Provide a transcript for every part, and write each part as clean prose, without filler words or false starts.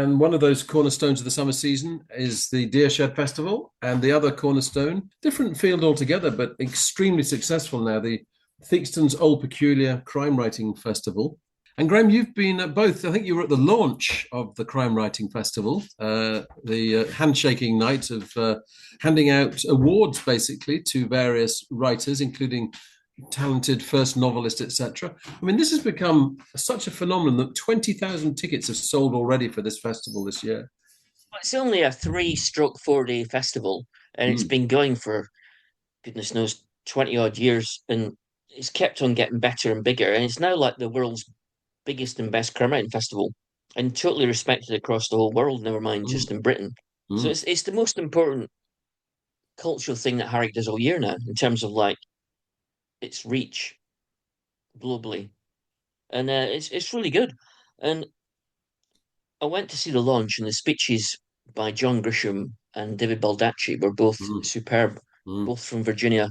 And one of those cornerstones of the summer season is the Deershed Festival, and the other cornerstone, different field altogether, but extremely successful now, the Theakstons Old Peculier Crime Writing Festival. And Graham, you've been at both. I think you were at the launch of the Crime Writing Festival, the handshaking night of handing out awards basically to various writers, including talented first novelist, etc. I mean, this has become such a phenomenon that 20,000 tickets have sold already for this festival this year. It's only a 3-4 day festival, and it's Mm, been going for goodness knows 20 odd years, and it's kept on getting better and bigger. And it's now like the world's biggest and best crime writing festival, and totally respected across the whole world, never mind mm, just in Britain. So mm. it's the most important cultural thing that Harry does all year now, in terms of like its reach globally. And it's really good. And I went to see the launch, and the speeches by John Grisham and David Baldacci were both Mm, superb, mm. both from Virginia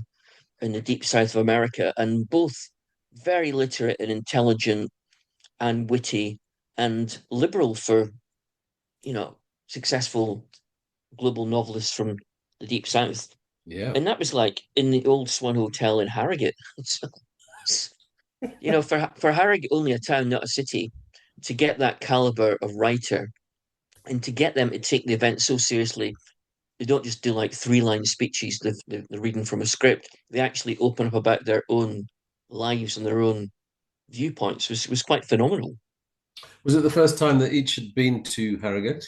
in the deep south of America, and both very literate and intelligent and witty and liberal for, you know, successful global novelists from the deep south. Yeah. And that was like in the old Swan Hotel in Harrogate. For Harrogate, only a town, not a city, to get that caliber of writer and to get them to take the event so seriously. They don't just do like three-line speeches, they're reading from a script. They actually open up about their own lives and their own viewpoints was quite phenomenal. Was it the first time that each had been to Harrogate?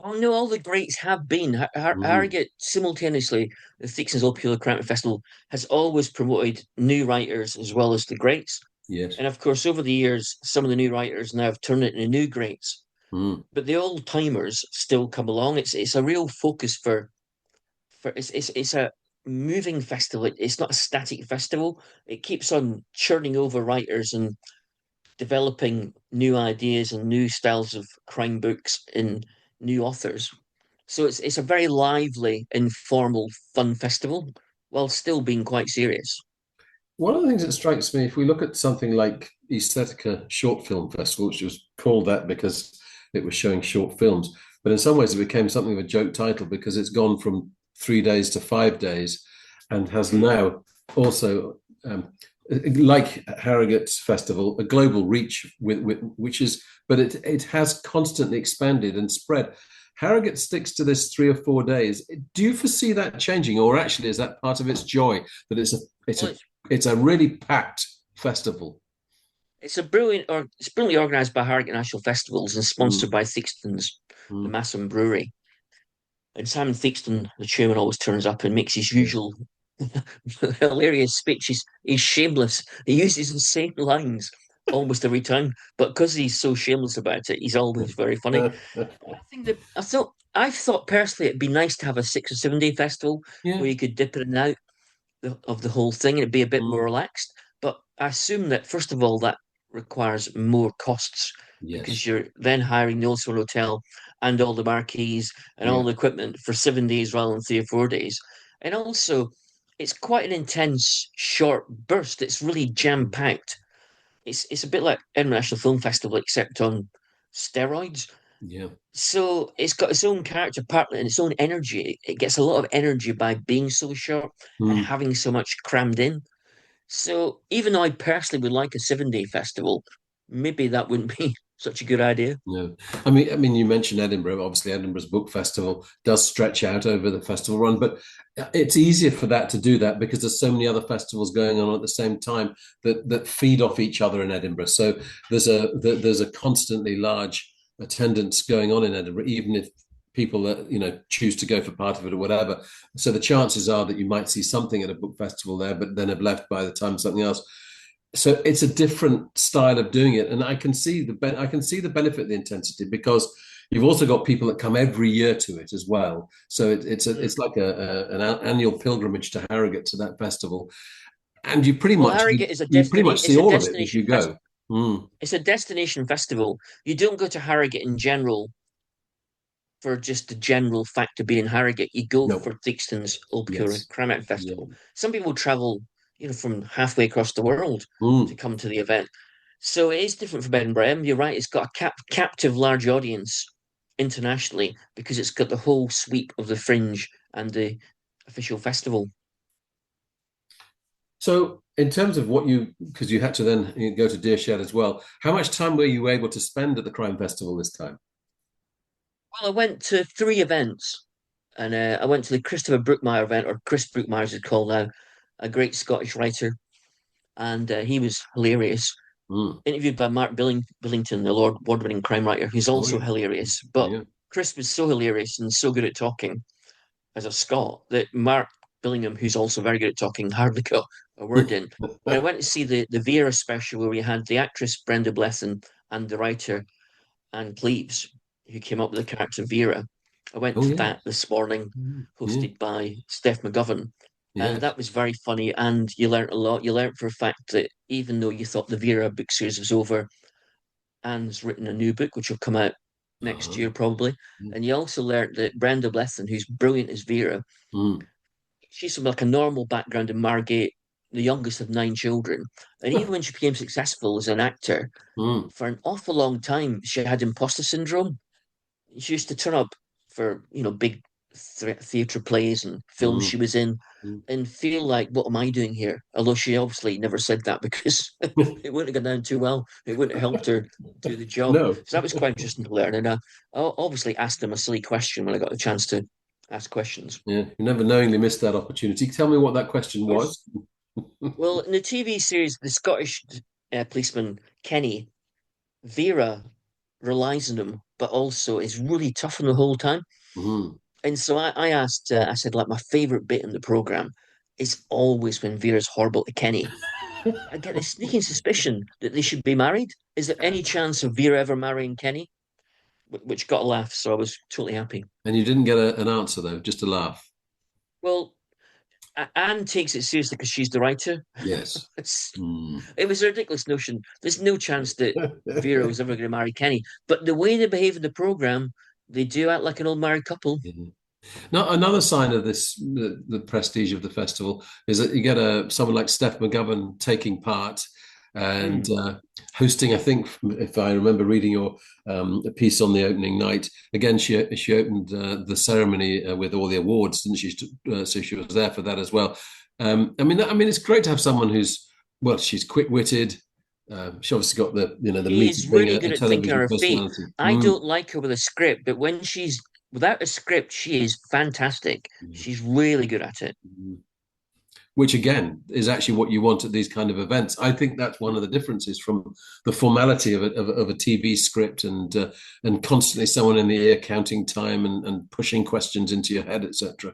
Oh no, all the greats have been. Mm, Harrogate simultaneously, the Theakstons Old Peculier Crime Festival has always promoted new writers as well as the greats. yes. And of course, over the years, some of the new writers now have turned it into new greats. Mm, But the old timers still come along. It's a real focus for it's a moving festival. It's not a static festival. It keeps on churning over writers and developing new ideas and new styles of crime books in new authors. So it's a very lively, informal, fun festival while still being quite serious. one of the things that strikes me, if we look at something like Aesthetica Short Film Festival, which was called that because it was showing short films, but in some ways it became something of a joke title because it's gone from 3 days to 5 days and has now also, like Harrogate's festival, a global reach which is, but it has constantly expanded and spread. Harrogate sticks to this 3 or 4 days. Do you foresee that changing, or actually is that part of its joy that it's Well, a it's a really packed festival? it's brilliantly organised by Harrogate National Festivals and sponsored Mm, by Theakstons, the mm, Massam Brewery. And Simon Theakston, the chairman, always turns up and makes his yes. usual hilarious speech. He's shameless. He uses the same lines almost every time, but because he's so shameless about it, he's always very funny. I've thought personally it'd be nice to have a 6 or 7 day festival Yeah. where you could dip in and out of the whole thing and it'd be a bit more Mm, relaxed. But I assume that first of all that requires more costs yes. because you're then hiring the Old Hotel and all the marquees and all Yeah. the equipment for 7 days rather than 3 or 4 days. And also, it's quite an intense short burst. It's really jam Mm, packed. It's a bit like International Film Festival except on steroids. yeah. So it's got its own character, partly and its own energy. It gets a lot of energy by being so short and Mm. having so much crammed in. So even though I personally would like a 7 day festival, maybe that wouldn't be such a good idea. No, I mean, you mentioned Edinburgh. Obviously, Edinburgh's book festival does stretch out over the festival run, but it's easier for that to do that because there's so many other festivals going on at the same time that feed off each other in Edinburgh. So there's a constantly large attendance going on in Edinburgh, even if people choose to go for part of it or whatever. So the chances are that you might see something at a book festival there, but then have left by the time something else. So it's a different style of doing it, and I can see the benefit of the intensity because you've also got people that come every year to it as well. So Mm. it's like an annual pilgrimage to Harrogate to that festival, and you pretty Well, much Harrogate is a you pretty destination. much see It's a all of it as destination you fest. go. Mm, It's a destination festival. You don't go to Harrogate in general for just the general fact of being in Harrogate. You go no, for Theakstons Old Peculier yes, Crime yeah, Festival. Some people travel, from halfway across the world to mm, come to the event. So it is different from Edinburgh. You're right; it's got a captive large audience internationally because it's got the whole sweep of the Fringe and the official festival. So, in terms of what you, because you had to then go to Deershed as well, how much time were you able to spend at the crime festival this time? Well, I went to three events, and I went to the Christopher Brookmyre event, or Chris Brookmyre as it's called now, a great Scottish writer, and he was hilarious. Mm. Interviewed by Mark Billington, the Lord award-winning crime writer, who's Oh, also yeah. hilarious. But Yeah. Chris was so hilarious and so good at talking as a Scot that Mark Billingham, who's also very good at talking, hardly got a word in. When I went to see the Vera special where we had the actress Brenda Blethyn and the writer Anne Cleves, who came up with the character Vera. I went Oh, to yeah. that this morning, Mm. Yeah. hosted by Steph McGovern. And Yes. that was very funny. And you learnt a lot. You learnt for a fact that even though you thought the Vera book series was over, Anne's written a new book, which will come out next Uh-huh. year probably. Mm. And you also learnt that Brenda Blethyn, who's brilliant as Vera, Mm. she's from like a normal background in Margate, the youngest of nine children. And even when she became successful as an actor, Mm. for an awful long time, she had imposter syndrome. She used to turn up for, big theatre plays and films Mm. she was in Mm. and feel like, what am I doing here? Although she obviously never said that because it wouldn't have gone down too well. It wouldn't have helped her do the job. No. So that was quite interesting to learn. And I obviously asked them a silly question when I got the chance to ask questions. Yeah, you never knowingly missed that opportunity. Tell me what that question Of course. was. Well, in the TV series, the Scottish policeman Kenny, Vera relies on him, but also is really tough on the whole time. Mm. And so I asked, I said, like, my favorite bit in the program is always when Vera's horrible to Kenny. I get a sneaking suspicion that they should be married. Is there any chance of Vera ever marrying Kenny? Which got a laugh, so I was totally happy. And you didn't get an answer though, just a laugh. Well, Anne takes it seriously because she's the writer. Yes. It's, Mm. it was a ridiculous notion. There's no chance that Vera was ever going to marry Kenny. But the way they behave in the program, they do act like an old married couple. Yeah. Now, another sign of this, the prestige of the festival, is that you get someone like Steph McGovern taking part and Mm, hosting. I think, if I remember reading your piece on the opening night, again she opened the ceremony with all the awards, didn't she? So she was there for that as well. I mean, it's great to have someone who's well, she's quick-witted. She obviously got the She meat is of being really a good at thinking on television her feet. personality. I don't like her with a script, but when she's without a script, she is fantastic. She's really good at it. Mm. Which again is actually what you want at these kind of events. I think that's one of the differences from the formality of a TV script and constantly someone in the ear counting time and pushing questions into your head, etc.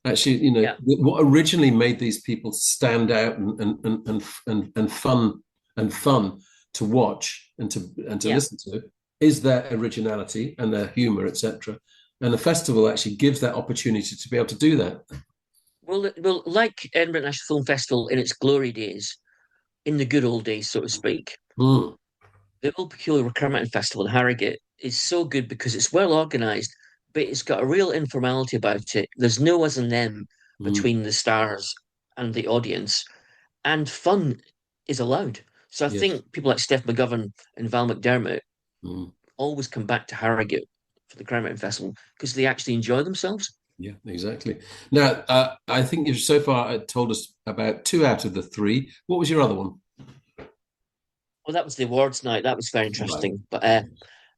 Actually, Yeah, what originally made these people stand out and fun to watch and to yeah. listen to is their originality and their humor, etc. And the festival actually gives that opportunity to be able to do that. Well, like Edinburgh National Film Festival in its glory days, in the good old days, so to speak, Mm, the Old Peculier Recurrent Festival in Harrogate is so good because it's well organised, but it's got a real informality about it. There's no us and them mm, between the stars and the audience, and fun is allowed. So I yes. think people like Steph McGovern and Val McDermott Mm. always come back to Harrogate for the Crown Mountain Festival because they actually enjoy themselves. Yeah, exactly. Now, I think you've so far told us about two out of the three. What was your other one? Well, that was the awards night. That was very Right. interesting. But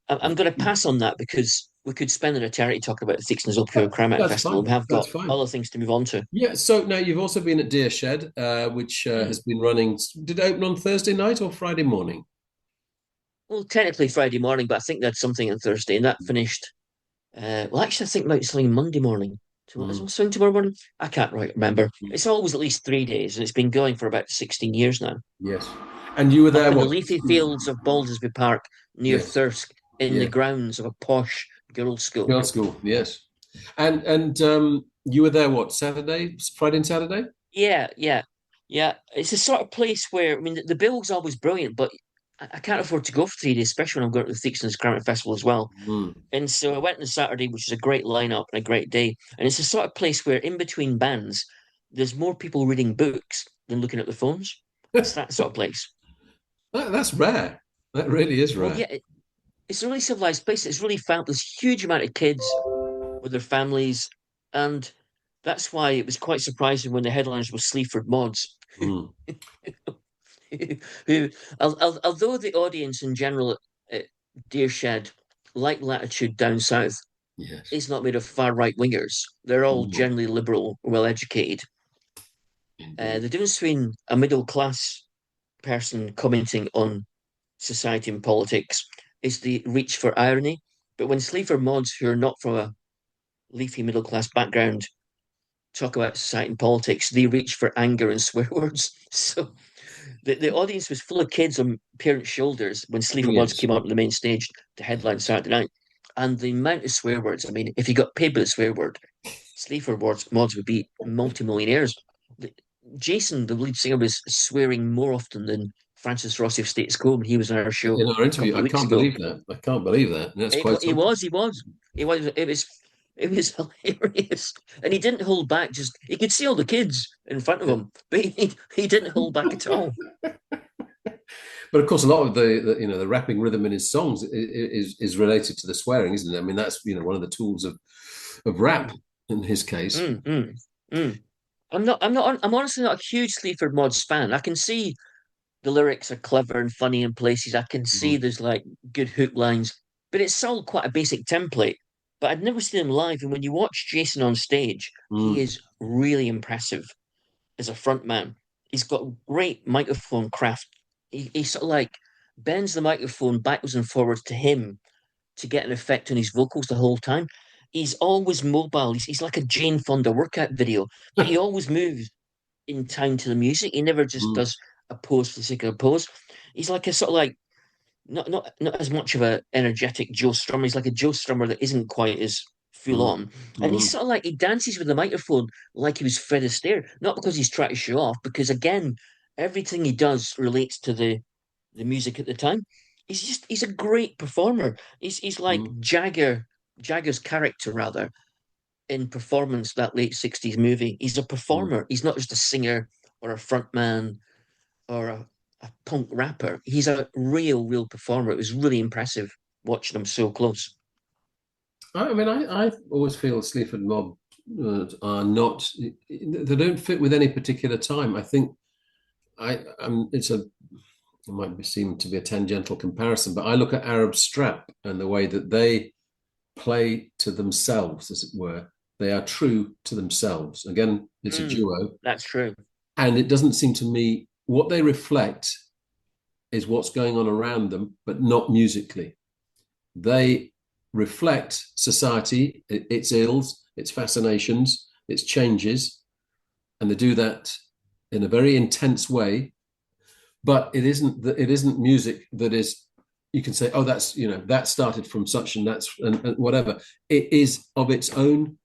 I'm going to pass on that because we could spend an eternity talking about the Theakstons Up Here Crown Mountain That's Festival. fine. We have That's got fine. other things to move on to. Yeah. So now you've also been at Deershed, which Hmm. has been running. Did it open on Thursday night or Friday morning? Well, technically Friday morning, but I think that's something on Thursday, and that finished. Well, actually, I think it might be something Monday morning. Is Mm. it something tomorrow morning? I can't right remember. It's always at least 3 days, and it's been going for about 16 years now. Yes. And you were Up there, in the what? leafy fields of Baldersby Park near Yes. Thirsk, in the Yeah. grounds of a posh girls' school. Girls' school. Yes. And you were there, what? Saturday, Friday and Saturday? Yeah, yeah, yeah. It's a sort of place where, I mean, the bill's always brilliant, but I can't afford to go for 3 days, especially when I'm going to the Theakstons Granite Festival as well. Mm. And so I went on Saturday, which is a great lineup and a great day. And it's a sort of place where, in between bands, there's more people reading books than looking at the phones. It's that sort of place. That's rare. That really is Well, rare. yeah, it's a really civilized place. It's really found this huge amount of kids with their families, and that's why it was quite surprising when the headliners were Sleaford mods, Mm, who, although the audience in general at Deershed, like Latitude down south, yes. is not made of far right wingers. They're all Mm, generally liberal, well educated. indeed. The difference between a middle class person commenting on society and politics is the reach for irony. But when Sleaford mods who are not from a leafy middle class background talk about society and politics, they reach for anger and swear words. So the audience was full of kids on parents' shoulders when Sleaford mods Yes. came out on the main stage to headline Saturday night. And the amount of swear words, I mean, if you got paid by the swear word, Sleaford mods would be multimillionaires. Jason, the lead singer, was swearing more often than Francis Rossi of Status Quo when he was on our show In our a couple interview, of I weeks can't ago. believe that. I can't believe that. And that's quite He something. was, he was, he was. It was hilarious, and he didn't hold back. Just he could see all the kids in front of Yeah. him, but he didn't hold back at all. But of course, a lot of the rapping rhythm in his songs is related to the swearing, isn't it? I mean, that's one of the tools of rap Mm, in his case. mm, mm, mm. I'm honestly not a huge Sleaford Mods fan. I can see the lyrics are clever and funny in places. I can see Mm, there's like good hook lines, but it's all quite a basic template. But I'd never seen him live, and when you watch Jason on stage, he mm, is really impressive as a front man. He's got great microphone craft. He sort of like bends the microphone backwards and forwards to him to get an effect on his vocals the whole time. He's always mobile. He's like a Jane Fonda workout video, but he always moves in time to the music. He never just mm, does a pose for the sake of a pose. He's like a sort of like not as much of a energetic Joe Strummer. He's like a Joe Strummer that isn't quite as full mm, on. And he's mm, sort of like he dances with the microphone like he was Fred Astaire, not because he's trying to show off, because again, everything he does relates to the music at the time. He's a great performer. He's like mm, Jagger's character rather in Performance, that late 60s movie. He's a mm. performer. He's not just a singer or a front man or a punk rapper. He's a real performer. It was really impressive watching him so close. I mean, I always feel Sleaford Mob are not, they don't fit with any particular time. I think it might seem to be a tangential comparison, but I look at Arab Strap and the way that they play to themselves, as it were. They are true to themselves. Again, it's a Mm, duo, that's true. and it doesn't seem to me what they reflect is what's going on around them, but not musically. They reflect society, its ills, its fascinations, its changes, and they do that in a very intense way. But it isn't music that is you can say, oh, that's that started from such and whatever. It is of its own,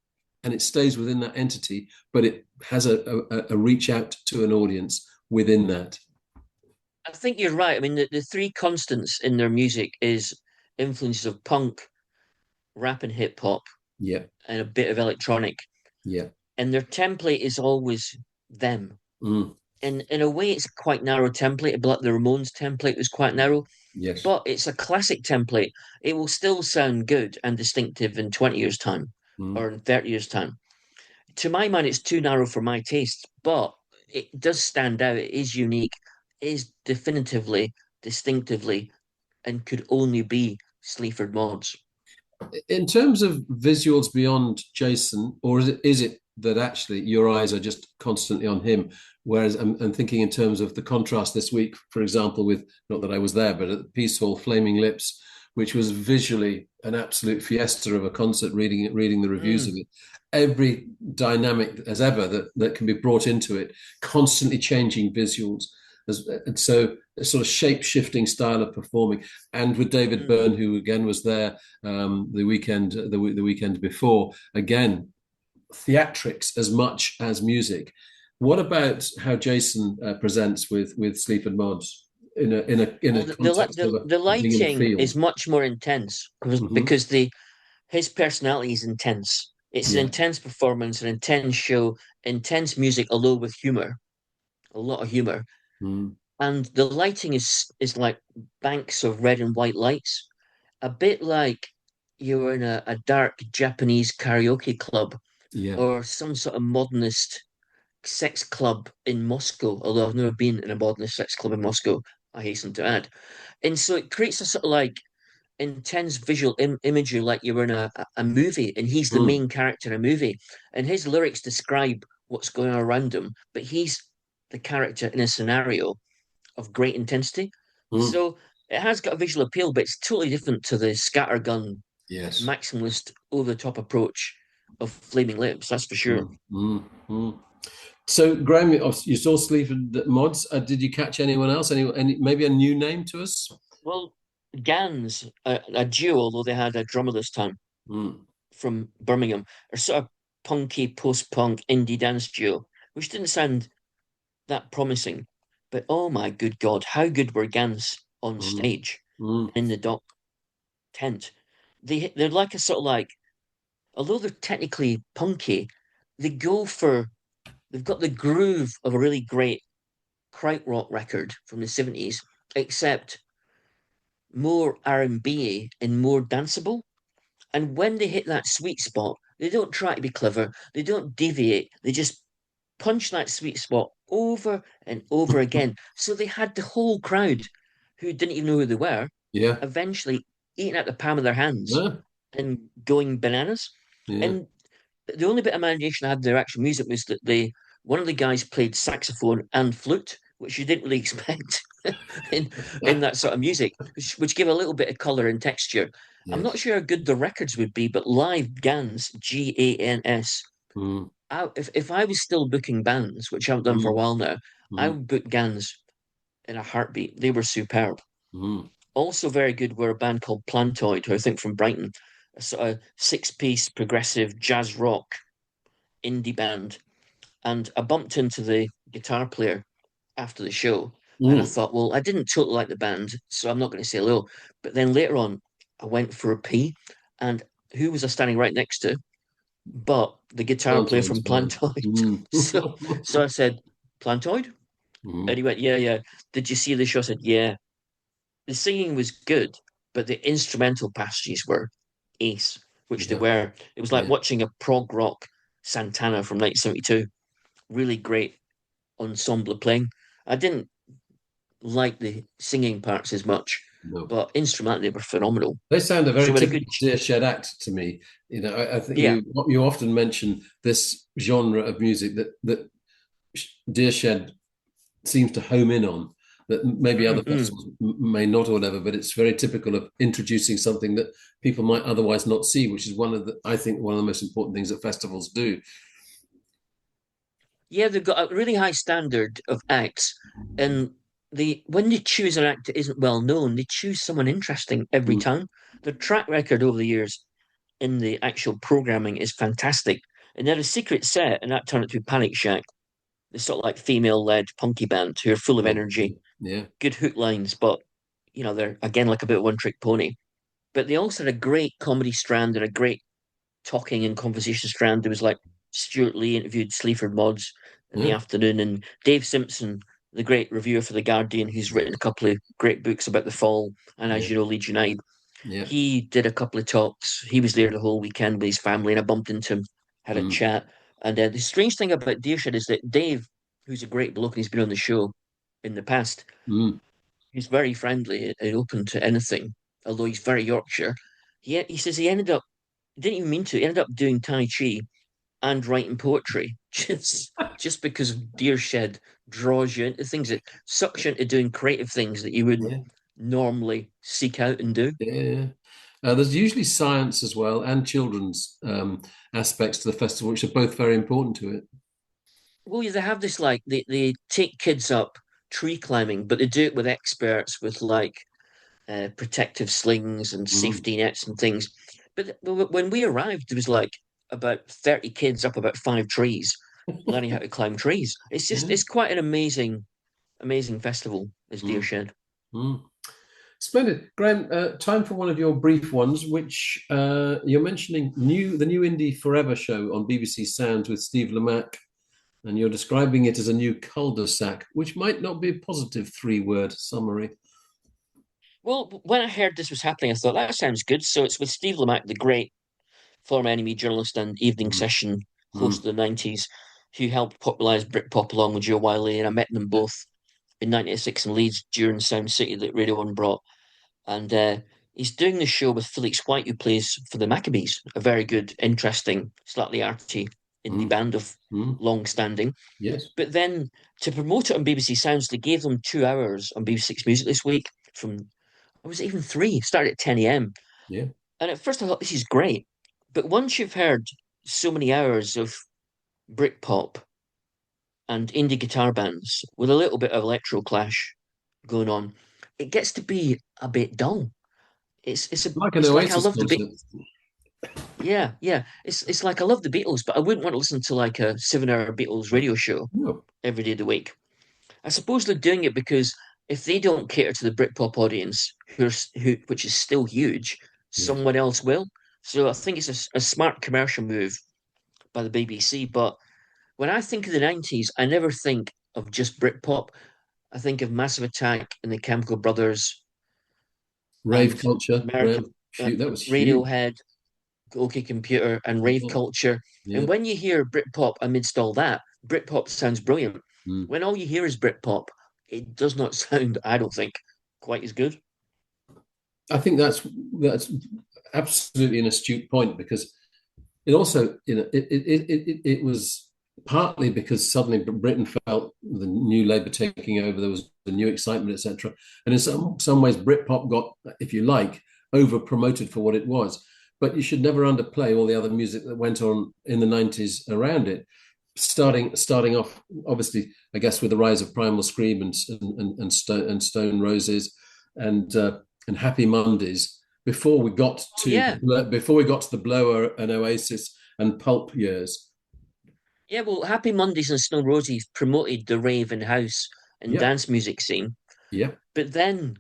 and it stays within that entity, but it has a reach out to an audience within that. I think you're right. I mean, the three constants in their music is influences of punk, rap, and hip hop, Yeah, and a bit of electronic. yeah, And their template is always them. mm, And in a way, it's a quite narrow template. But like the Ramones template was quite narrow, yes, but it's a classic template. It will still sound good and distinctive in 20 years' time mm. or in 30 years' time. To my mind, it's too narrow for my taste, but it does stand out. It is unique, it is definitively, distinctively, and could only be Sleaford Mods. In terms of visuals beyond Jason, or is it that actually your eyes are just constantly on him? Whereas I'm thinking in terms of the contrast this week, for example, with not that I was there, but at the Peace Hall, Flaming Lips, which was visually an absolute fiesta of a concert. Reading the reviews of Mm, it, every dynamic as ever that can be brought into it, constantly changing visuals, and so a sort of shape shifting style of performing. And with David mm. Byrne, who again was there the weekend before, again theatrics as much as music. What about how Jason presents with Sleaford Mods in a Well, context the of being in a lighting field? is much more intense Mm-hmm. because his personality is intense. It's an Yeah. intense performance, an intense show, intense music, although with humor, a lot of humor. Mm. And the lighting is like banks of red and white lights. a bit like you were in a dark Japanese karaoke club Yeah. or some sort of modernist sex club in Moscow, although I've never been in a modernist sex club in Moscow, I hasten to add. And so it creates a sort of like intense visual imagery, like you were in a movie and he's the Mm, main character in a movie. And his lyrics describe what's going on around him, but he's the character in a scenario of great intensity. mm. So it has got a visual appeal, but it's totally different to the scattergun, Yes. maximalist, over the top approach of Flaming Lips, that's for sure. Mm, mm, mm. So, Graham, you saw Sleaford Mods. Did you catch anyone else? Maybe a new name to us? Well, Gans, a duo, although they had a drummer this time Mm, from Birmingham, are sort of punky post-punk indie dance duo, which didn't sound that promising. But oh my good God, how good were Gans on mm, stage mm. in the dock tent? They're like a sort of like, although they're technically punky, they go for they've got the groove of a really great krautrock record from the 70s, except more R&B and more danceable. And when they hit that sweet spot, they don't try to be clever. They don't deviate. They just punch that sweet spot over and over again. So they had the whole crowd who didn't even know who they were Yeah. eventually eating at the palm of their hands Yeah. and going bananas. Yeah. And the only bit of imagination I had in their actual music was that one of the guys played saxophone and flute, which you didn't really expect in in that sort of music, which give a little bit of color and texture. I'm not Yes. sure how good the records would be, but live Gans, Gans. Mm, If I was still booking bands, which I've done for a mm, while now, I mm, would book Gans in a heartbeat. They were superb. mm, Also very good were a band called Plantoid, who I think from Brighton, a sort of six-piece progressive jazz rock indie band. And I bumped into the guitar player after the show, and I mm. thought, well, I didn't totally like the band, so I'm not going to say hello. But then later on, I went for a pee, and who was I standing right next to? But the guitar player Plantoid's from band. Plantoid. Mm. So I said, Plantoid? And Mm. he went, yeah, yeah. Did you see the show? I said, yeah. The singing was good, but the instrumental passages were ace, which they Yeah. were. It was like Yeah. watching a prog rock Santana from 1972. Really great ensemble playing. I didn't like the singing parts as much, No. but instrumentally they were phenomenal. They sound a So very we had a good, typical Dear Shed act to me. I think yeah, you often mention this genre of music that Dear Shed seems to home in on that maybe other mm-mm. festivals may not or whatever, but it's very typical of introducing something that people might otherwise not see, which is I think one of the most important things that festivals do. Yeah, they've got a really high standard of acts, and when they choose an act that isn't well known, they choose someone interesting every Mm, time. The track record over the years in the actual programming is fantastic. And they had a secret set, and that turned out to be Panic Shack, the sort of like female-led punky band who are full of yeah, energy, yeah, good hook lines, but they're again like a bit of one-trick pony. But they also had a great comedy strand and a great talking and conversation strand. There was like Stuart Lee interviewed Sleaford Mods in the yeah, afternoon, and Dave Simpson, the great reviewer for The Guardian, who's written a couple of great books about the fall, and yeah, as you know, Leeds United. yeah. He did a couple of talks. He was there the whole weekend with his family, and I bumped into him, had a Mm, chat. And the strange thing about Dearshed is that Dave, who's a great bloke and he's been on the show in the past, mm. he's very friendly and open to anything, although he's very Yorkshire. He says he ended up, didn't even mean to, he ended up doing Tai Chi and writing poetry just because of Deershed draws you into things, it sucks you into doing creative things that you wouldn't Yeah, normally seek out and do. yeah, yeah. There's usually science as well and children's aspects to the festival, which are both very important to it. Well, yeah, they have this like they take kids up tree climbing, but they do it with experts with like protective slings and Mm. safety nets and things. But when we arrived, there was like about 30 kids up about five trees, learning how to climb trees. Yeah. It's quite an amazing festival, is Mm. Deershed. Mm. Splendid, Graham. Time for one of your brief ones, which you're mentioning the new Indie Forever show on BBC Sounds with Steve Lamacq, and you're describing it as a new cul-de-sac, which might not be a positive three-word summary. Well, when I heard this was happening, I thought that sounds good. So it's with Steve Lamacq, the great former enemy journalist and evening Mm, session host of mm, the 90s, who helped popularize Britpop along with Joe Wiley. And I met them yeah, both in 96 in Leeds during Sound City that Radio 1 brought. And he's doing the show with Felix White, who plays for the Maccabees, a very good, interesting, slightly arty indie mm, band of mm, long standing. yes, But then to promote it on BBC Sounds, they gave them 2 hours on BBC Six Music this week from, or was it even three? Started at 10 a.m. yeah. And at first I thought this is great. But once you've heard so many hours of Britpop and indie guitar bands with a little bit of electro clash going on, it gets to be a bit dull. Like an it's like I Oasis love the bit. concert. Yeah, yeah. It's like I love the Beatles, but I wouldn't want to listen to like a 7 hour Beatles radio show No, every day of the week. I suppose they're doing it because if they don't cater to the Britpop audience, which is still huge, yeah. someone else will. So I think it's a smart commercial move by the BBC. But when I think of the 90s, I never think of just Britpop. I think of Massive Attack and the Chemical Brothers Rave and culture, American man. That was huge. Radiohead, OK Computer, and rave Yeah, culture. And yeah. when you hear Britpop amidst all that, Britpop sounds brilliant. Mm. When all you hear is Britpop, it does not sound, I don't think, quite as good. I think that's absolutely an astute point because it also, it was partly because suddenly Britain felt the new Labour taking over, there was a new excitement, etc. And in some ways, Britpop got, if you like, over promoted for what it was. But you should never underplay all the other music that went on in the 90s around it. Starting off, obviously, I guess with the rise of Primal Scream and Stone Roses and Happy Mondays Oh yeah, before we got to the Blower and Oasis and Pulp years. yeah. Well, Happy Mondays and Snow Roses promoted the rave and house and Yeah, dance music scene, yeah, but then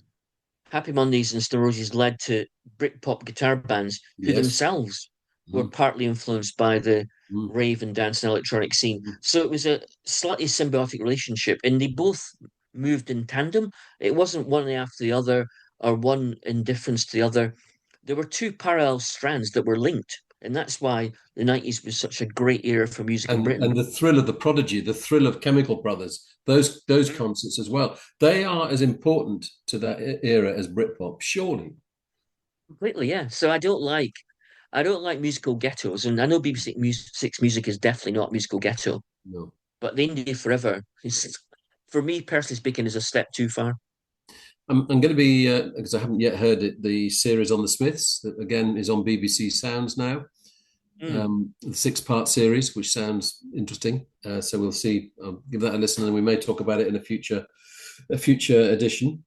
Happy Mondays and Snow Roses led to Britpop guitar bands who yes. themselves were Mm, partly influenced by the mm, rave and dance and electronic scene. mm. So it was a slightly symbiotic relationship, and they both moved in tandem. It wasn't one after the other or one in difference to the other. There were two parallel strands that were linked, and that's why the 90s was such a great era for music in And Britain. the thrill of the Prodigy, the thrill of Chemical Brothers, those Mm, concerts as well. They are as important to that era as Britpop, surely. completely, yeah. So I don't like musical ghettos, and I know BBC Six Music is definitely not musical ghetto, No. but the Indie Forever is, for me personally speaking, is a step too far. I'm going to be because I haven't yet heard it. The series on the Smiths that again is on BBC Sounds now. Mm. The six-part series, which sounds interesting. So we'll see. I'll give that a listen, and we may talk about it in a future edition.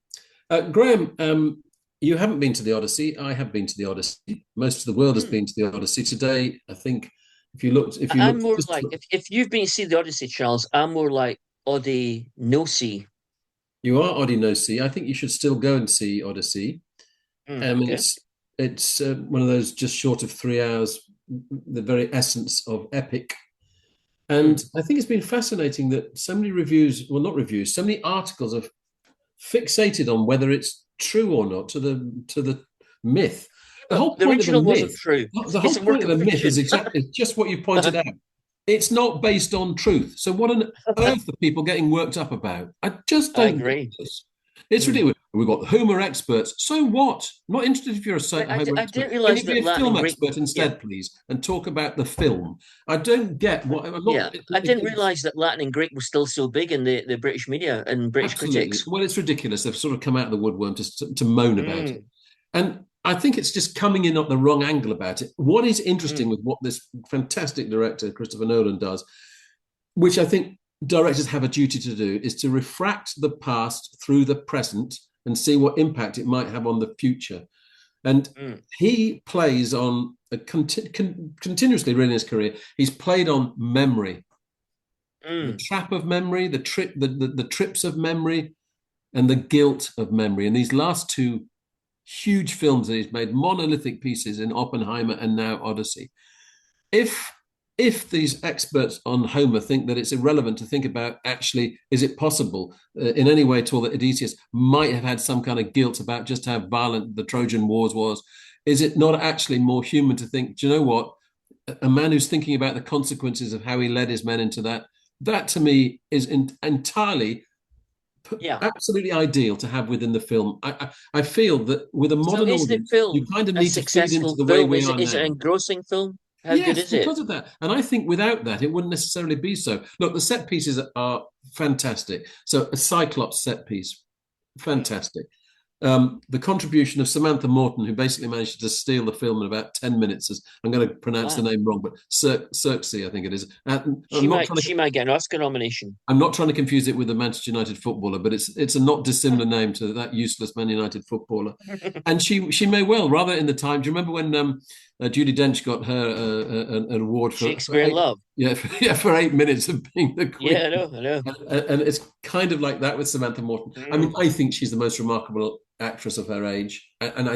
Graham, you haven't been to the Odyssey. I have been to the Odyssey. Most of the world has Mm. been to the Odyssey. Today, I think, if you I'm looked more just like if you've been to see the Odyssey, Charles, I'm more like Odyssey no see. you are Odyssey no see. I think you should still go and see Odyssey. Mm, I mean, okay. it's one of those just short of 3 hours, the very essence of epic. And Mm. I think it's been fascinating that so many reviews, well, not reviews, so many articles have fixated on whether it's true or not to the myth. The Well, whole the point of a original wasn't myth, true. the It's whole a point work of of a myth fiction. is just what you pointed out. It's not based on truth. So what on earth are people getting worked up about? I just I don't get agree. this. It's Mm. ridiculous. We've got Homer experts. So what? I'm not interested if you're a Homer I expert. didn't Can realize you be that a Latin film and Greek. expert Yeah, instead, please, and talk about the film? I don't get what I'm not. yeah. I didn't realize that Latin and Greek was still so big in the British media and British Absolutely. critics. Well, it's ridiculous. They've sort of come out of the woodworm to moan about it. Mm, And I think it's just coming in at the wrong angle about it. What is interesting mm, with what this fantastic director, Christopher Nolan, does, which I think directors have a duty to do, is to refract the past through the present and see what impact it might have on the future. And mm, he plays on continuously, really, in his career, he's played on memory, the mm. trap of memory, the trips of memory, and the guilt of memory. And these last two huge films that he's made, monolithic pieces in Oppenheimer and now Odyssey. If if these experts on Homer think that it's irrelevant to think about actually, is it possible in any way at all that Odysseus might have had some kind of guilt about just how violent the Trojan Wars was? Is it not actually more human to think, do you know what? A man who's thinking about the consequences of how he led his men into that, that to me is entirely Yeah. absolutely ideal to have within the film. I feel that with a So modern is the audience, you film kind of a need to feed into successful the way film? we are Is it now. an engrossing film? How good Yes, is it? because of that. And I think without that, it wouldn't necessarily be so. Look, the set pieces are fantastic. So a Cyclops set piece, Mm. fantastic. The contribution of Samantha Morton, who basically managed to steal the film in about 10 minutes. I'm going to pronounce the Wow. name wrong, but Circe, I think it is. And She might get an Oscar nomination. I'm not trying to confuse it with a Manchester United footballer, but it's a not dissimilar name to that useless Man United footballer. And she may well, rather in the time. Do you remember when Judi Dench got her an award for Shakespeare in eight? Love. Yeah, yeah, for 8 minutes of being the Yeah, Queen. I know, I know. And it's kind of like that with Samantha Morton. I mean, Mm. I think she's the most remarkable actress of her age, and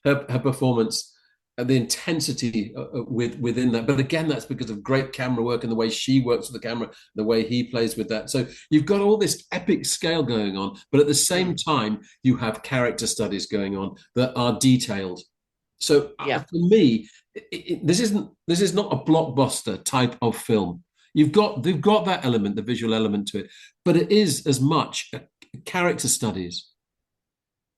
her performance and the intensity within that. But again, that's because of great camera work and the way she works with the camera, the way he plays with that. So you've got all this epic scale going on, but at the same Mm. time, you have character studies going on that are detailed. So Yeah. for me, this is not a blockbuster type of film. They've got that element, the visual element to it, but it is as much a character studies.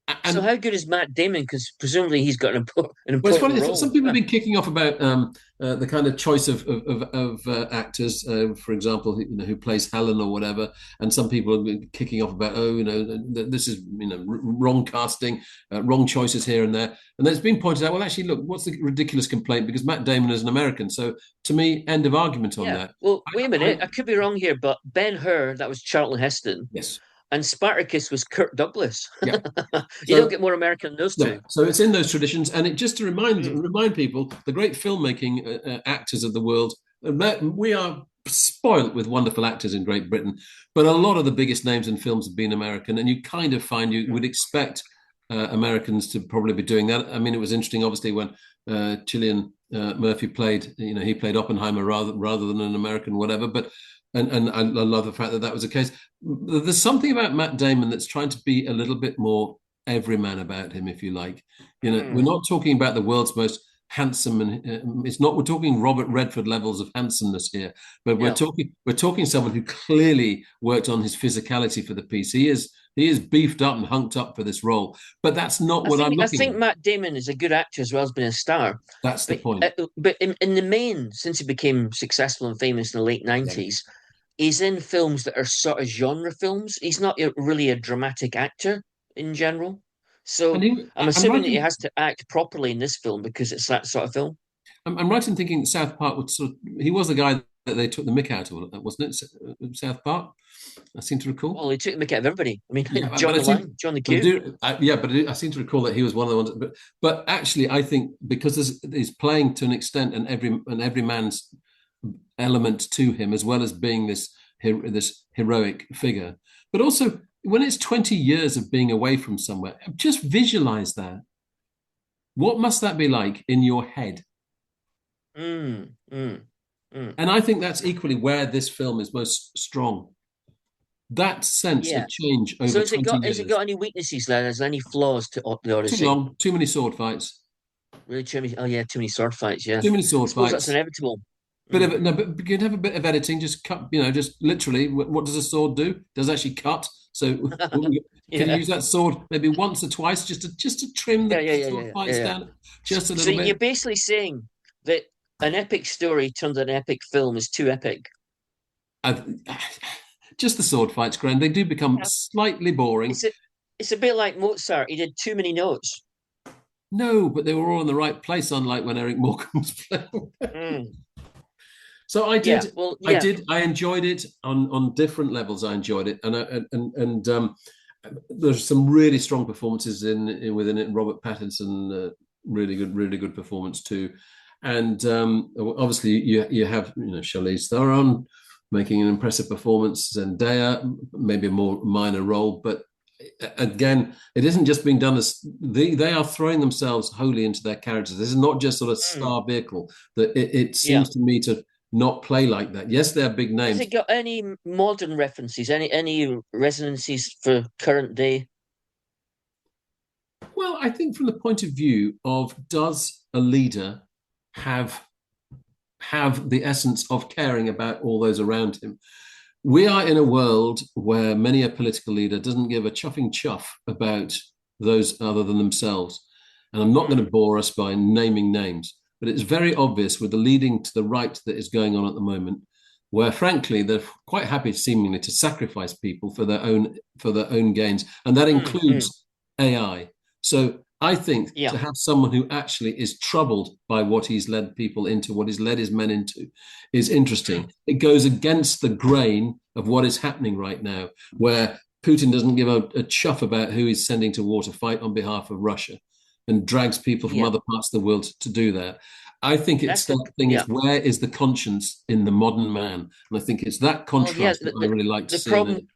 So And how good is Matt Damon? Because presumably he's got an well, it's important funny. role. Some people have been kicking off about the kind of choice of actors, for example, who plays Helen or whatever. And some people have been kicking off about, oh, this is wrong casting, wrong choices here and there. And then it's been pointed out, well, actually, look, what's the ridiculous complaint? Because Matt Damon is an American. So to me, end of argument on Yeah. that. Well, wait a I minute. I could be wrong here, but Ben-Hur, that was Charlton Heston, yes, and Spartacus was Kirk Douglas. yeah. You don't So get more American than those no, two. so it's in those traditions, and it just to Mm. remind people the great filmmaking actors of the world. We are spoilt with wonderful actors in Great Britain, but a lot of the biggest names in films have been American, and you kind of find you would Mm. expect Americans to probably be doing that. I mean, it was interesting, obviously, when Cillian Murphy played. He played Oppenheimer rather than an American, whatever. But and I love the fact that that was the case. There's something about Matt Damon that's trying to be a little bit more everyman about him, if you like. We're Mm. not talking about the world's most handsome, and it's not. We're talking Robert Redford levels of handsomeness here, but Yeah. we're talking someone who clearly worked on his physicality for the piece. He is beefed up and hunked up for this role, but that's not what I'm I looking think at. Matt Damon is a good actor as well as being a star. That's the But point. in the main, since he became successful and famous in the late Yeah. 90s, he's in films that are sort of genre films. He's not really a dramatic actor in general. And So I'm I'm assuming right that he in has to act properly in this film because it's that sort of film. I'm right in thinking that South Park was he was the guy that they took the mick out of, wasn't it? South Park, I seem to recall. Well, he took the mick out of everybody. I mean, Yeah, John but I the seem, Line, John the but I Q. do, yeah, but I seem to recall that he was one of the ones. But actually, I think because he's playing to an extent, and every man's element to him, as well as being this heroic figure. But also, when it's 20 years of being away from somewhere, just visualize that. What must that be like in your head? Mm, mm, mm. And I think that's equally where this film is most strong. That sense Yeah. of change So over 20 has it got years. any weaknesses then? Has there any flaws to the Too Odyssey? long, too many sword fights. Really too many, oh yeah, too many sword fights, yeah. Too many I sword suppose that's fights. inevitable. Bit Mm. of no, but you can have a bit of editing. Just cut, just literally. What does a sword do? Does it actually cut. So can you Yeah. use that sword maybe once or twice just to trim Yeah, the yeah, yeah, sword yeah, yeah, fights yeah. down just a So little you're bit? basically saying that an epic story turned into an epic film is too epic. I, just the sword fights, Graham. They do become Yeah. slightly boring. It's a it's a bit like Mozart. He did too many notes. No, but they were all in the right place, unlike when Eric Morecambe was playing. Mm. So Yeah. Well, I yeah. did, I enjoyed it on different levels. I enjoyed it, and there's some really strong performances within it. Robert Pattinson, really good performance too, and obviously you have Charlize Theron making an impressive performance. Zendaya, maybe a more minor role, but again, it isn't just being done as they are throwing themselves wholly into their characters. This is not just sort of Mm. star vehicle. That it Yeah. seems to me to not play like that. Yes, they're big Has names. it got any modern references, any resonances for current day? Well, I think from the point of view of does a leader have the essence of caring about all those around him? We are in a world where many a political leader doesn't give a chuffing chuff about those other than themselves. And I'm not going Mm, to bore us by naming names, but it's very obvious with the leading to the right that is going on at the moment, where frankly they're quite happy seemingly to sacrifice people for their own gains, and that mm. includes AI. So I think Yeah. to have someone who actually is troubled by what he's led people into, what he's led his men into, is Mm, interesting. It goes against the grain of what is happening right now, where Putin doesn't give a chuff about who he's sending to war to fight on behalf of Russia and drags people from yeah. other parts of the world to do that. I think it's That's the that thing yeah. is where is the conscience in the modern man? And I think it's that Well, yeah. contrast that I really like to The see in it. problem,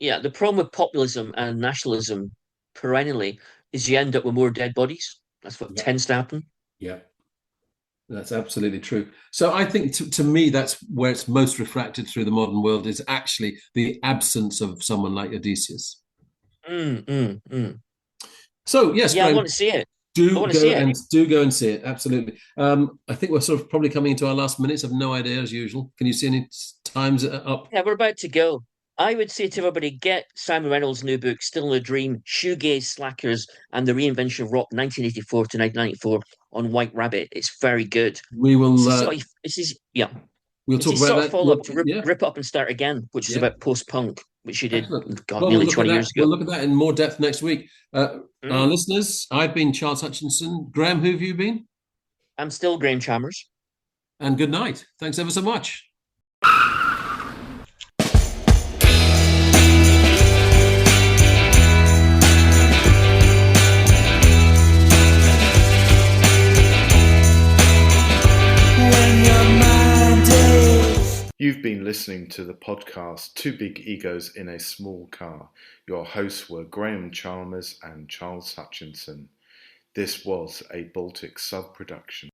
yeah, the problem with populism and nationalism perennially is you end up with more dead bodies. That's what Yeah, tends to happen. yeah. That's absolutely true. So I think to me, that's where it's most refracted through the modern world is actually the absence of someone like Odysseus. Mm. So yes, Yeah, I Graham, want to see it. I do want to see go it. and do go and see it. Absolutely. I think we're sort of probably coming into our last minutes. I've no idea as usual. Can you see any times up? Yeah, we're about to go. I would say to everybody, get Simon Reynolds' new book, Still in a Dream, Shoegaze Slackers, and the Reinvention of Rock, 1984 to 1994 on White Rabbit. It's very good. We It's will. a sort of, it's his, yeah, We'll it's talk his about sort of that. follow-up to Yeah, Rip Up and Start Again, which is yeah. about post-punk, which he did, Excellent. God, Well, we'll nearly look at 20 that. years We'll ago. look at that in more depth next week. Our Mm. listeners, I've been Charles Hutchinson. Graham, who have you been? I'm still Graham Chalmers. And good night. Thanks ever so much. You've been listening to the podcast Two Big Egos in a Small Car. Your hosts were Graham Chalmers and Charles Hutchinson. This was a Baltic sub production.